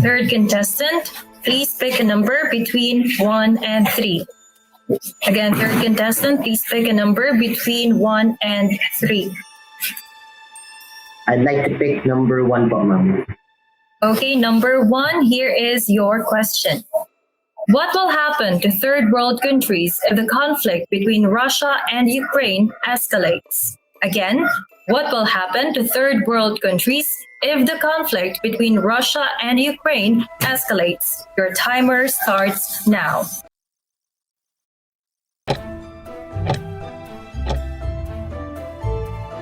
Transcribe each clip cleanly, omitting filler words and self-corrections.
Third contestant, please pick a number between 1 and 3. Again, third contestant, please pick a number between 1 and 3. I'd like to pick number 1 po, ma'am. Okay, number 1, here is your question. What will happen to third world countries if the conflict between Russia and Ukraine escalates? Again, what will happen to third world countries if the conflict between Russia and Ukraine escalates? Your timer starts now.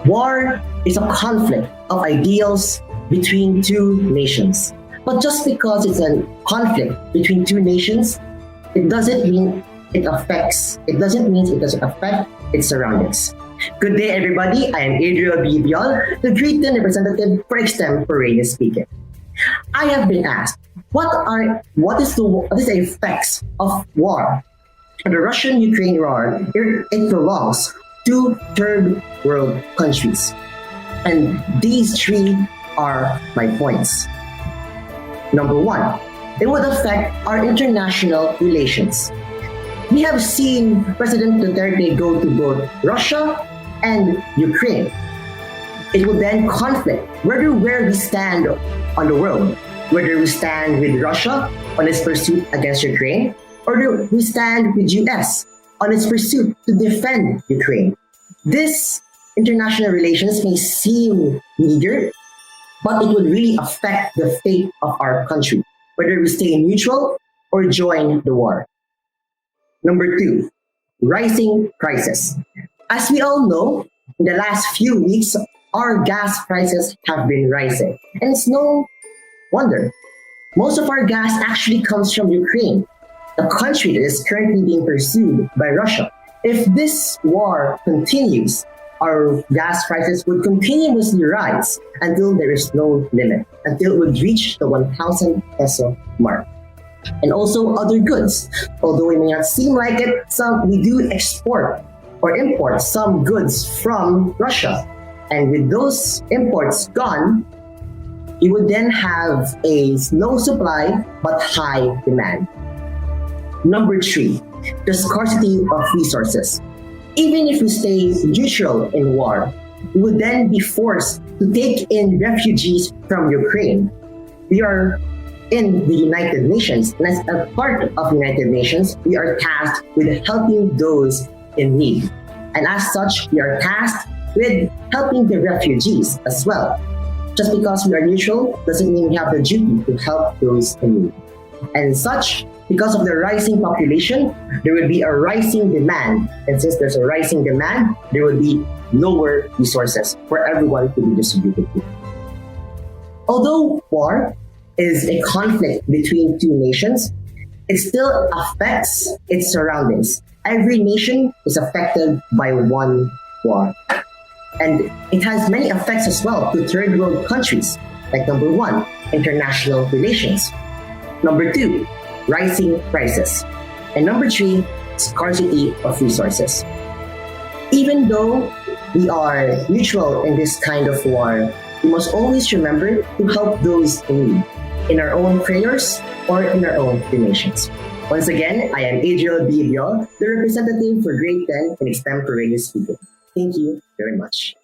War is a conflict of ideals between two nations. But just because it's a conflict between two nations, it doesn't mean it doesn't affect its surroundings. Good day, everybody. I am Adriel B, the Greek representative for Extemporaneous speaking. I have been asked, what is the effects of war? The Russian-Ukraine war, it belongs to third world countries. And these 3 are my points. Number 1, it would affect our international relations. We have seen President Duterte go to both Russia and Ukraine. It will then conflict where we stand on the world, whether we stand with Russia on its pursuit against Ukraine, or do we stand with US on its pursuit to defend Ukraine. This international relations may seem meager, but it would really affect the fate of our country, whether we stay neutral or join the war. Number 2, rising prices. As we all know, in the last few weeks, our gas prices have been rising. And it's no wonder. Most of our gas actually comes from Ukraine, the country that is currently being pursued by Russia. If this war continues, our gas prices would continuously rise until there is no limit, until it would reach the 1,000 peso mark. And also other goods. Although it may not seem like it, we do export or import some goods from Russia. And with those imports gone, you would then have a low supply but high demand. Number 3, the scarcity of resources. Even if we stay neutral in war, we would then be forced to take in refugees from Ukraine. We are in the United Nations, and as a part of the United Nations, we are tasked with helping those in need. And as such, we are tasked with helping the refugees as well. Just because we are neutral doesn't mean we have the duty to help those in need. And such, because of the rising population, there will be a rising demand. And since there's a rising demand, there will be lower resources for everyone to be distributed to. Although war is a conflict between two nations, it still affects its surroundings. Every nation is affected by one war. And it has many effects as well to third world countries, like number 1, international relations. Number 2, rising prices. And number 3, scarcity of resources. Even though we are neutral in this kind of war, we must always remember to help those in need, in our own prayers or in our own donations. Once again, I am Adriel B, the representative for Grade 10 in Extemporaneous speaking. Thank you very much.